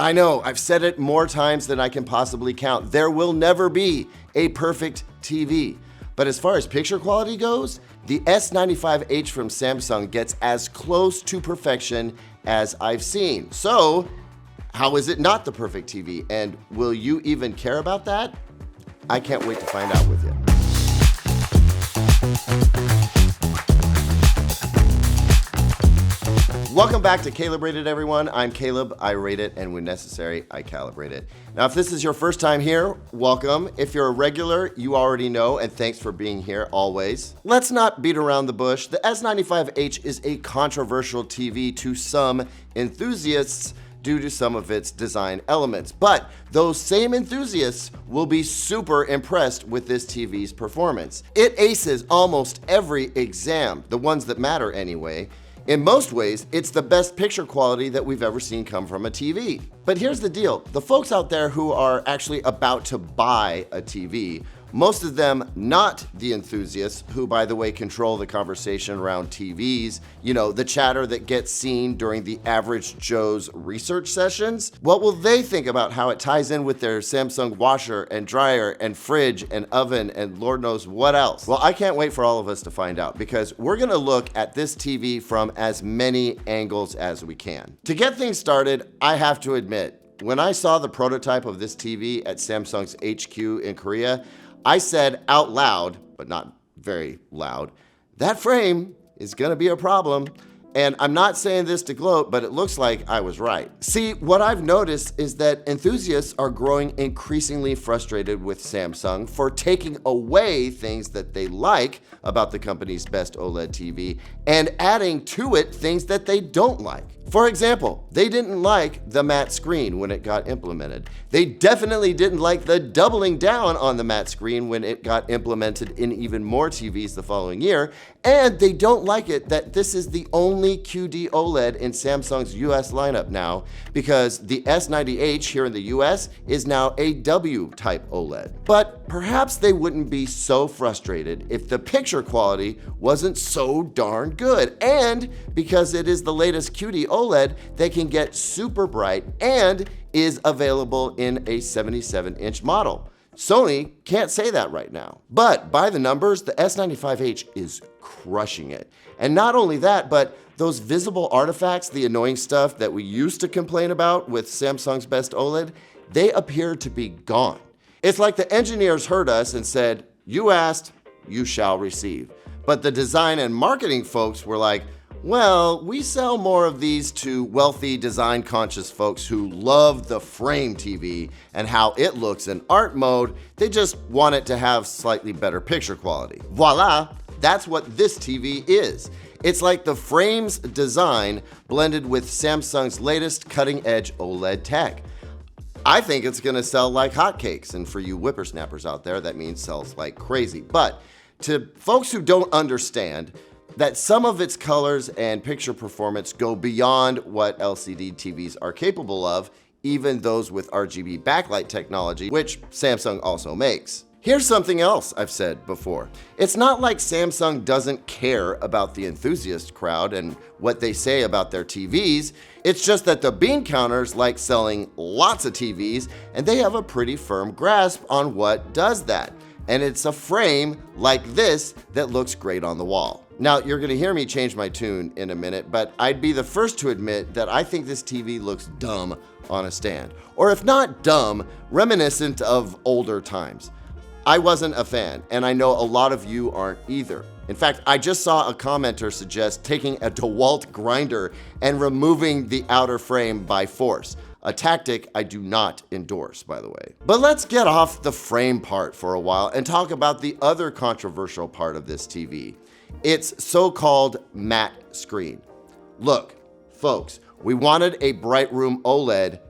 I know, I've said it more times than I can possibly count. There will never be a perfect TV. But as far as picture quality goes, the S95H from Samsung gets as close to perfection as I've seen. So, how is it not the perfect TV? And will you even care about that? I can't wait to find out with you. Welcome back to Calibrated, everyone. I'm Caleb. I rate it, and when necessary, I calibrate it. Now, if this is your first time here, welcome. If you're a regular, you already know, and thanks for being here always. Let's not beat around the bush. The S95H is a controversial TV to some enthusiasts due to some of its design elements. But those same enthusiasts will be super impressed with this TV's performance. It aces almost every exam, the ones that matter anyway. In most ways, it's the best picture quality that we've ever seen come from a TV. But here's the deal, the folks out there who are actually about to buy a TV, most of them not the enthusiasts who, by the way, control the conversation around TVs, you know, the chatter that gets seen during the average Joe's research sessions. What will they think about how it ties in with their Samsung washer and dryer and fridge and oven and Lord knows what else? Well, I can't wait for all of us to find out because we're gonna look at this TV from as many angles as we can. To get things started, I have to admit, when I saw the prototype of this TV at Samsung's HQ in Korea, I said out loud, but not very loud, that frame is gonna be a problem. And I'm not saying this to gloat, but it looks like I was right. See, what I've noticed is that enthusiasts are growing increasingly frustrated with Samsung for taking away things that they like about the company's best OLED TV and adding to it things that they don't like. For example, they didn't like the matte screen when it got implemented. They definitely didn't like the doubling down on the matte screen when it got implemented in even more TVs the following year. And they don't like it that this is the only QD-OLED in Samsung's US lineup now, because the S90H here in the US is now a W-type OLED. But perhaps they wouldn't be so frustrated if the picture quality wasn't so darn good. And because it is the latest QD-OLED, they can get super bright and is available in a 77-inch model. Sony can't say that right now. But by the numbers, the S95H is crushing it. And not only that, but those visible artifacts, the annoying stuff that we used to complain about with Samsung's best OLED, they appear to be gone. It's like the engineers heard us and said, you asked, you shall receive. But the design and marketing folks were like, well, we sell more of these to wealthy, design-conscious folks who love the frame TV and how it looks in art mode. They just want it to have slightly better picture quality. Voila, that's what this TV is. It's like the frame's design blended with Samsung's latest cutting-edge OLED tech. I think it's gonna sell like hotcakes, and for you whippersnappers out there, that means sells like crazy. But to folks who don't understand, that some of its colors and picture performance go beyond what LCD TVs are capable of, even those with RGB backlight technology, which Samsung also makes. Here's something else I've said before. It's not like Samsung doesn't care about the enthusiast crowd and what they say about their TVs. It's just that the bean counters like selling lots of TVs, and they have a pretty firm grasp on what does that. And it's a frame like this that looks great on the wall. Now, you're gonna hear me change my tune in a minute, but I'd be the first to admit that I think this TV looks dumb on a stand. Or if not dumb, reminiscent of older times. I wasn't a fan, and I know a lot of you aren't either. In fact, I just saw a commenter suggest taking a DeWalt grinder and removing the outer frame by force. A tactic I do not endorse, by the way. But let's get off the frame part for a while and talk about the other controversial part of this TV. Its so-called matte screen. Look, folks, we wanted a bright room OLED.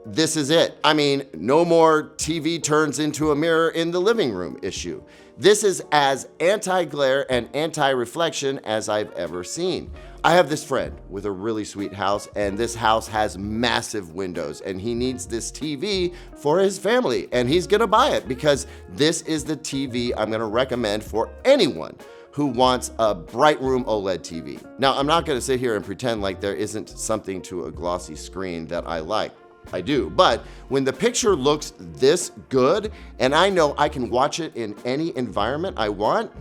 This is it. I mean, no more TV turns into a mirror in the living room issue. This is as anti-glare and anti-reflection as I've ever seen. I have this friend with a really sweet house, and this house has massive windows, and he needs this TV for his family, and he's gonna buy it because this is the TV I'm gonna recommend for anyone who wants a bright room OLED TV. Now, I'm not gonna sit here and pretend like there isn't something to a glossy screen that I like. I do. But when the picture looks this good and I know I can watch it in any environment I want,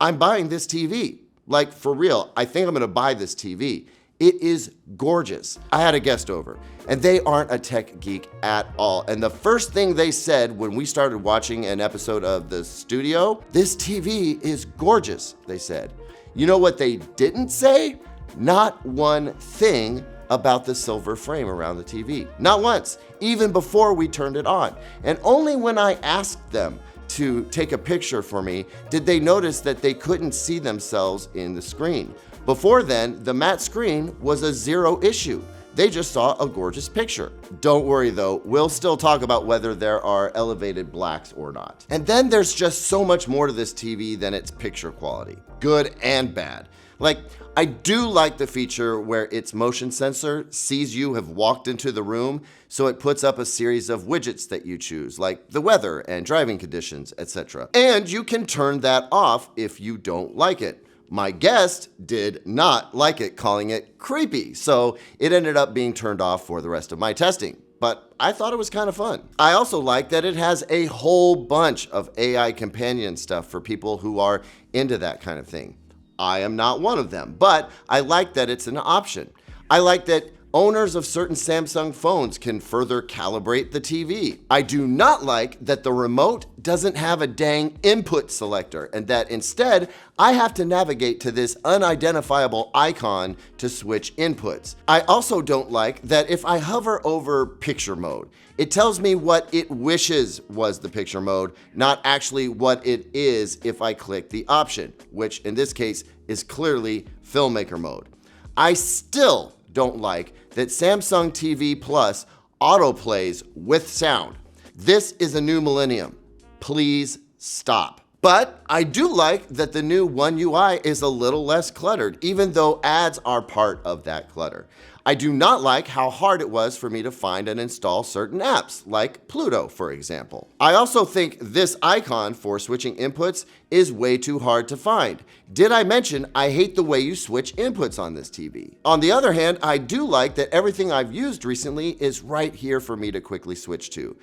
I'm buying this TV. Like, for real, I think I'm gonna buy this TV. It is gorgeous. I had a guest over, and they aren't a tech geek at all. And the first thing they said when we started watching an episode of The Studio, "This TV is gorgeous," they said. You know what they didn't say? Not one thing about the silver frame around the TV. Not once, even before we turned it on. And only when I asked them to take a picture for me did they notice that they couldn't see themselves in the screen. Before then, the matte screen was a zero issue. They just saw a gorgeous picture. Don't worry though, we'll still talk about whether there are elevated blacks or not. And then there's just so much more to this TV than its picture quality, good and bad. Like, I do like the feature where its motion sensor sees you have walked into the room, so it puts up a series of widgets that you choose, like the weather and driving conditions, etc. And you can turn that off if you don't like it. My guest did not like it, calling it creepy, so it ended up being turned off for the rest of my testing. But I thought it was kind of fun. I also like that it has a whole bunch of AI companion stuff for people who are into that kind of thing. I am not one of them, but I like that it's an option. I like that owners of certain Samsung phones can further calibrate the TV. I do not like that the remote doesn't have a dang input selector and that instead I have to navigate to this unidentifiable icon to switch inputs. I also don't like that if I hover over picture mode, it tells me what it wishes was the picture mode, not actually what it is if I click the option, which in this case is clearly filmmaker mode. I still don't like that Samsung TV Plus autoplays with sound. This is a new millennium. Please stop. But I do like that the new One UI is a little less cluttered, even though ads are part of that clutter. I do not like how hard it was for me to find and install certain apps, like Pluto, for example. I also think this icon for switching inputs is way too hard to find. Did I mention I hate the way you switch inputs on this TV? On the other hand, I do like that everything I've used recently is right here for me to quickly switch to.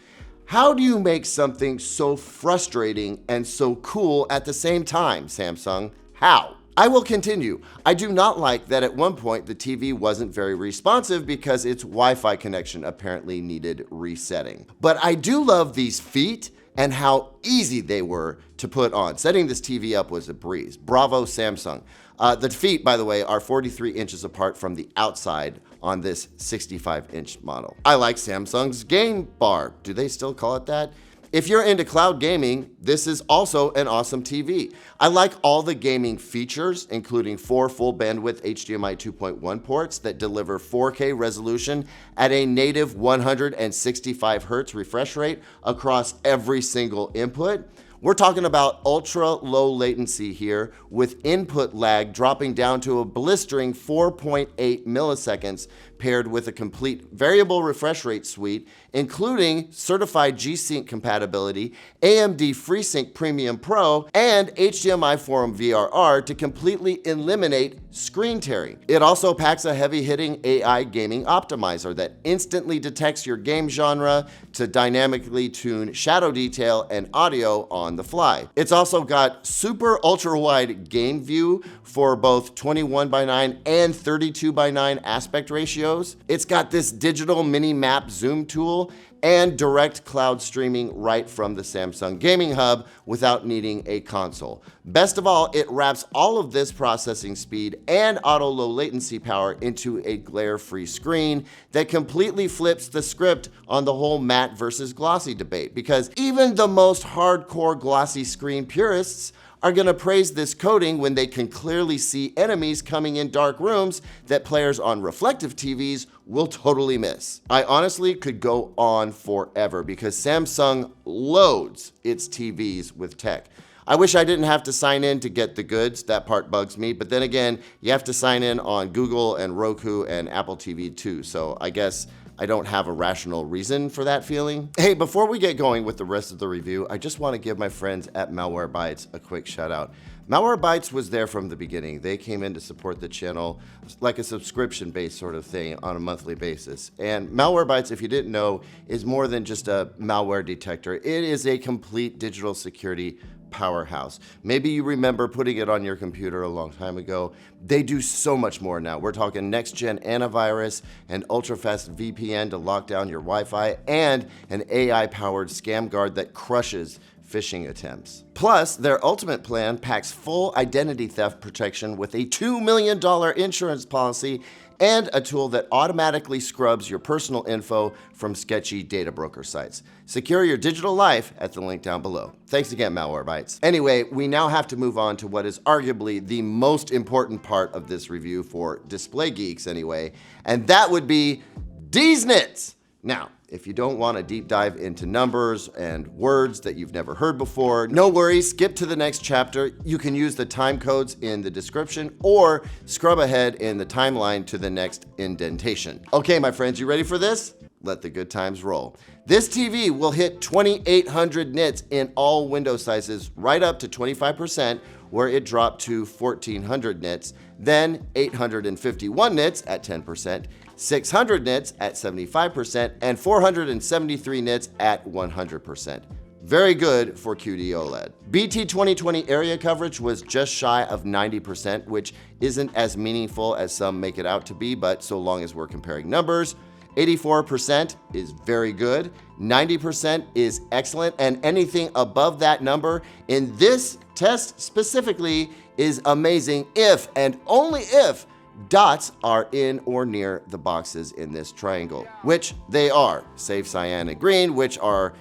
How do you make something so frustrating and so cool at the same time, Samsung? How? I will continue. I do not like that at one point the TV wasn't very responsive because its Wi-Fi connection apparently needed resetting. But I do love these feet and how easy they were to put on. Setting this TV up was a breeze. Bravo, Samsung. The feet, by the way, are 43 inches apart from the outside on this 65-inch model. I like Samsung's game bar. Do they still call it that? If you're into cloud gaming, this is also an awesome TV. I like all the gaming features, including 4 full bandwidth HDMI 2.1 ports that deliver 4K resolution at a native 165 Hz refresh rate across every single input. We're talking about ultra low latency here, with input lag dropping down to a blistering 4.8 milliseconds, paired with a complete variable refresh rate suite, including certified G-Sync compatibility, AMD FreeSync Premium Pro, and HDMI Forum VRR to completely eliminate screen tearing. It also packs a heavy-hitting AI gaming optimizer that instantly detects your game genre to dynamically tune shadow detail and audio on the fly. It's also got super ultra-wide game view for both 21:9 and 32:9 aspect ratios. It's got this digital mini map zoom tool and direct cloud streaming right from the Samsung Gaming Hub without needing a console. Best of all, it wraps all of this processing speed and auto low latency power into a glare-free screen that completely flips the script on the whole matte versus glossy debate, because even the most hardcore glossy screen purists are gonna praise this coating when they can clearly see enemies coming in dark rooms that players on reflective TVs will totally miss. I honestly could go on forever because Samsung loads its TVs with tech. I wish I didn't have to sign in to get the goods. That part bugs me. But then again, you have to sign in on Google and Roku and Apple TV too. So I guess I don't have a rational reason for that feeling. Hey, before we get going with the rest of the review, I just want to give my friends at Malwarebytes a quick shout out. Malwarebytes was there from the beginning. They came in to support the channel like a subscription-based sort of thing on a monthly basis. And Malwarebytes, if you didn't know, is more than just a malware detector. It is a complete digital security powerhouse. Maybe you remember putting it on your computer a long time ago. They do so much more now. We're talking next-gen antivirus, an ultra-fast VPN to lock down your Wi-Fi, and an AI-powered scam guard that crushes phishing attempts. Plus, their ultimate plan packs full identity theft protection with a $2 million insurance policy and a tool that automatically scrubs your personal info from sketchy data broker sites. Secure your digital life at the link down below. Thanks again, Malwarebytes. Anyway, we now have to move on to what is arguably the most important part of this review for display geeks anyway, and that would be Deez Nits. Now, if you don't want a deep dive into numbers and words that you've never heard before, no worries, skip to the next chapter. You can use the time codes in the description or scrub ahead in the timeline to the next indentation. Okay, my friends, you ready for this? Let the good times roll. This TV will hit 2,800 nits in all window sizes, right up to 25%, where it dropped to 1,400 nits, then 851 nits at 10%, 600 nits at 75%, and 473 nits at 100%. Very good for QD-OLED. BT 2020 area coverage was just shy of 90%, which isn't as meaningful as some make it out to be, but so long as we're comparing numbers, 84% is very good, 90% is excellent, and anything above that number in this test specifically is amazing if and only if dots are in or near the boxes in this triangle, which they are, save cyan and green, which are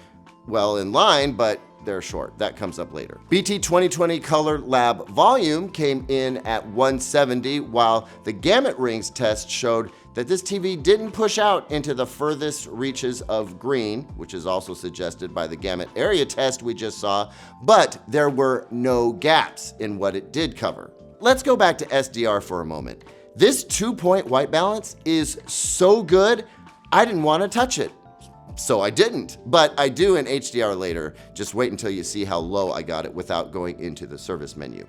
well in line, but they're short. That comes up later. BT 2020 Color Lab volume came in at 170, while the gamut rings test showed that this TV didn't push out into the furthest reaches of green, which is also suggested by the gamut area test we just saw, but there were no gaps in what it did cover. Let's go back to SDR for a moment. This 2-point white balance is so good, I didn't want to touch it. So I didn't, but I do in HDR later. Just wait until you see how low I got it without going into the service menu.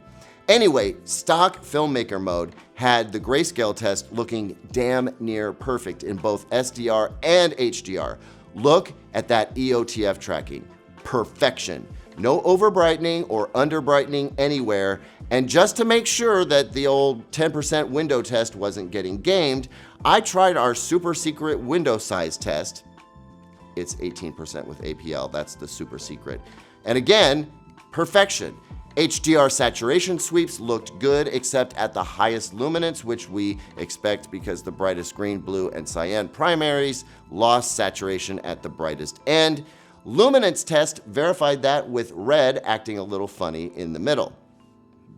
Anyway, stock filmmaker mode had the grayscale test looking damn near perfect in both SDR and HDR. Look at that EOTF tracking. Perfection. No over brightening or under brightening anywhere. And just to make sure that the old 10% window test wasn't getting gamed, I tried our super secret window size test. It's 18% with APL, that's the super secret. And again, perfection. HDR saturation sweeps looked good except at the highest luminance, which we expect because the brightest green, blue, and cyan primaries lost saturation at the brightest end. Luminance test verified that with red acting a little funny in the middle.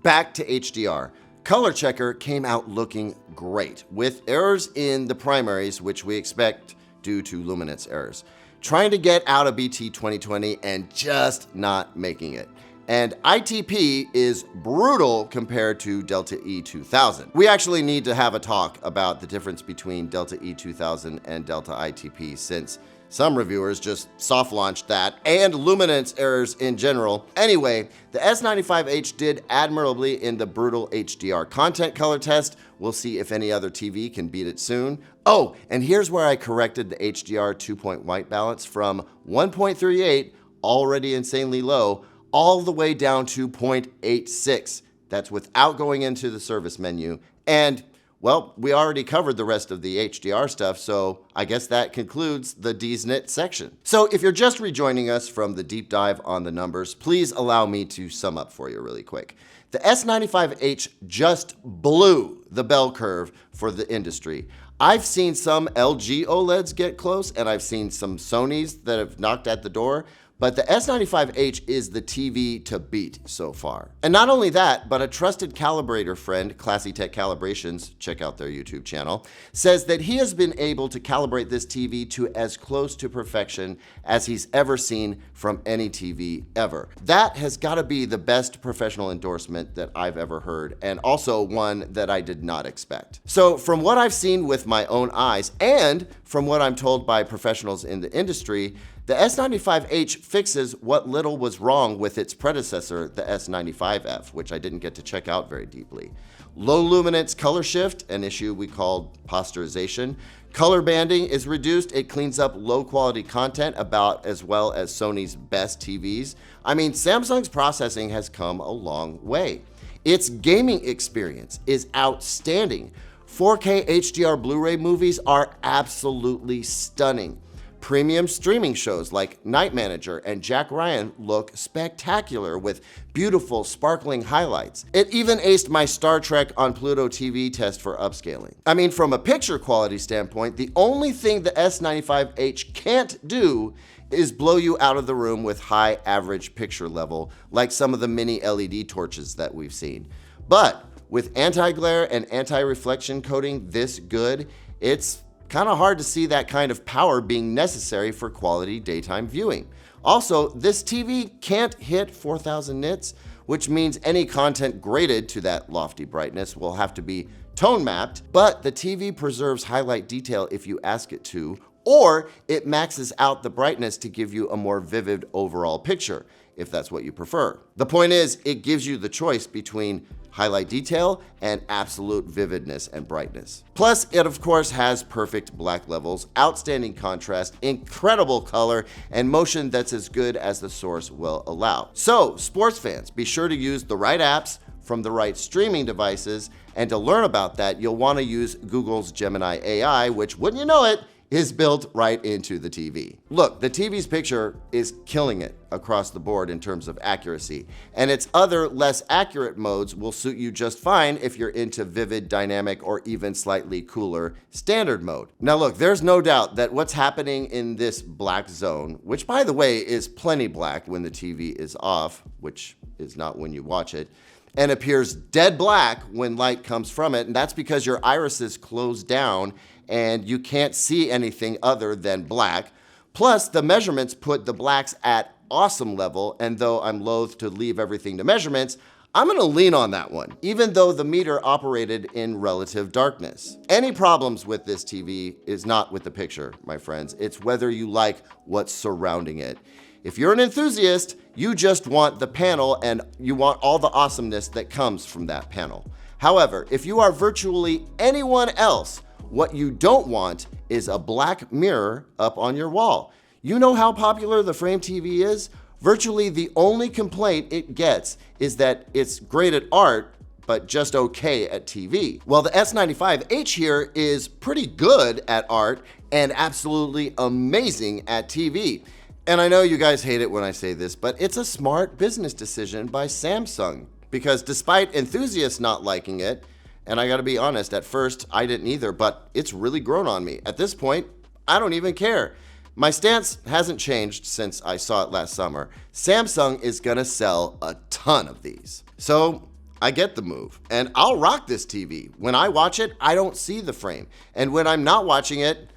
Back to HDR. Color Checker came out looking great with errors in the primaries, which we expect due to luminance errors. Trying to get out of BT 2020 and just not making it. And ITP is brutal compared to Delta E 2000. We actually need to have a talk about the difference between Delta E 2000 and Delta ITP, since some reviewers just soft launched that and luminance errors in general. Anyway, the S95H did admirably in the brutal HDR content color test. We'll see if any other TV can beat it soon. Oh, and here's where I corrected the HDR 2-point white balance from 1.38, already insanely low, all the way down to 0.86. That's without going into the service menu. And well, we already covered the rest of the HDR stuff, so I guess that concludes the Deez Nits section. So if you're just rejoining us from the deep dive on the numbers, please allow me to sum up for you really quick. The S95H just blew the bell curve for the industry. I've seen some LG OLEDs get close, and I've seen some Sonys that have knocked at the door, but the S95H is the TV to beat so far. And not only that, but a trusted calibrator friend, Classy Tech Calibrations, check out their YouTube channel, says that he has been able to calibrate this TV to as close to perfection as he's ever seen from any TV ever. That has got to be the best professional endorsement that I've ever heard, and also one that I did not expect. So from what I've seen with my own eyes, and from what I'm told by professionals in the industry, the S95H fixes what little was wrong with its predecessor, the S95F, which I didn't get to check out very deeply. Low luminance color shift, an issue we called posterization. Color banding is reduced. It cleans up low quality content about as well as Sony's best TVs. I mean, Samsung's processing has come a long way. Its gaming experience is outstanding. 4K HDR Blu-ray movies are absolutely stunning. Premium streaming shows like Night Manager and Jack Ryan look spectacular with beautiful, sparkling highlights. It even aced my Star Trek on Pluto TV test for upscaling. I mean, from a picture quality standpoint, the only thing the S95H can't do is blow you out of the room with high average picture level, like some of the mini LED torches that we've seen. But with anti-glare and anti-reflection coating this good, it's kind of hard to see that kind of power being necessary for quality daytime viewing. Also, this TV can't hit 4000 nits, which means any content graded to that lofty brightness will have to be tone mapped, but the TV preserves highlight detail if you ask it to, or it maxes out the brightness to give you a more vivid overall picture, if that's what you prefer. The point is, it gives you the choice between highlight detail and absolute vividness and brightness. Plus, it of course has perfect black levels, outstanding contrast, incredible color, and motion that's as good as the source will allow. So, sports fans, be sure to use the right apps from the right streaming devices, and to learn about that, you'll want to use Google's Gemini AI, which, wouldn't you know it, is built right into the TV. Look, the TV's picture is killing it across the board in terms of accuracy, and its other less accurate modes will suit you just fine if you're into vivid, dynamic, or even slightly cooler standard mode. Now look, there's no doubt that what's happening in this black zone, which by the way is plenty black when the TV is off, which is not when you watch it, and appears dead black when light comes from it, and that's because your irises close down and you can't see anything other than black. Plus, the measurements put the blacks at awesome level, and though I'm loath to leave everything to measurements, I'm gonna lean on that one, even though the meter operated in relative darkness. Any problems with this TV is not with the picture, my friends. It's whether you like what's surrounding it. If you're an enthusiast, you just want the panel and you want all the awesomeness that comes from that panel. However, if you are virtually anyone else, what you don't want is a black mirror up on your wall. You know how popular the frame TV is? Virtually the only complaint it gets is that it's great at art, but just okay at TV. Well, the S95H here is pretty good at art and absolutely amazing at TV. And I know you guys hate it when I say this, but it's a smart business decision by Samsung, because despite enthusiasts not liking it, and I gotta be honest, at first I didn't either, but it's really grown on me. At this point, I don't even care. My stance hasn't changed since I saw it last summer. Samsung is gonna sell a ton of these. So I get the move, and I'll rock this TV. When I watch it, I don't see the frame. And when I'm not watching it,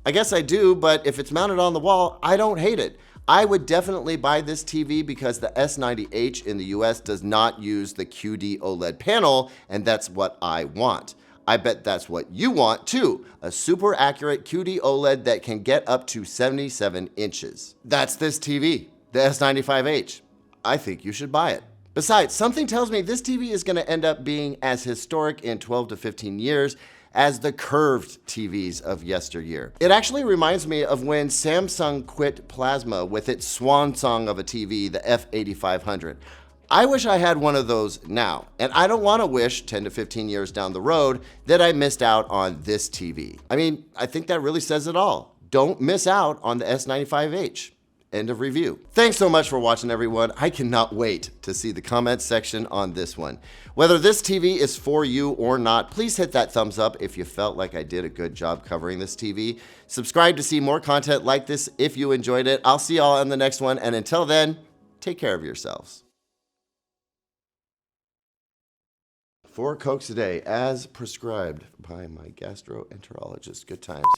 I guess I do, but if it's mounted on the wall, I don't hate it. I would definitely buy this TV because the S90H in the US does not use the QD-OLED panel, and that's what I want. I bet that's what you want too, a super accurate QD-OLED that can get up to 77 inches. That's this TV, the S95H. I think you should buy it. Besides, something tells me this TV is gonna end up being as historic in 12 to 15 years as the curved TVs of yesteryear. It actually reminds me of when Samsung quit plasma with its swan song of a TV, the F8500. I wish I had one of those now, and I don't want to wish 10 to 15 years down the road that I missed out on this TV. I mean, I think that really says it all. Don't miss out on the S95H. End of review. Thanks so much for watching, everyone. I cannot wait to see the comments section on this one. Whether this TV is for you or not, please hit that thumbs up if you felt like I did a good job covering this TV. Subscribe to see more content like this if you enjoyed it. I'll see y'all on the next one, and until then, take care of yourselves. 4 Cokes a day, as prescribed by my gastroenterologist. Good times.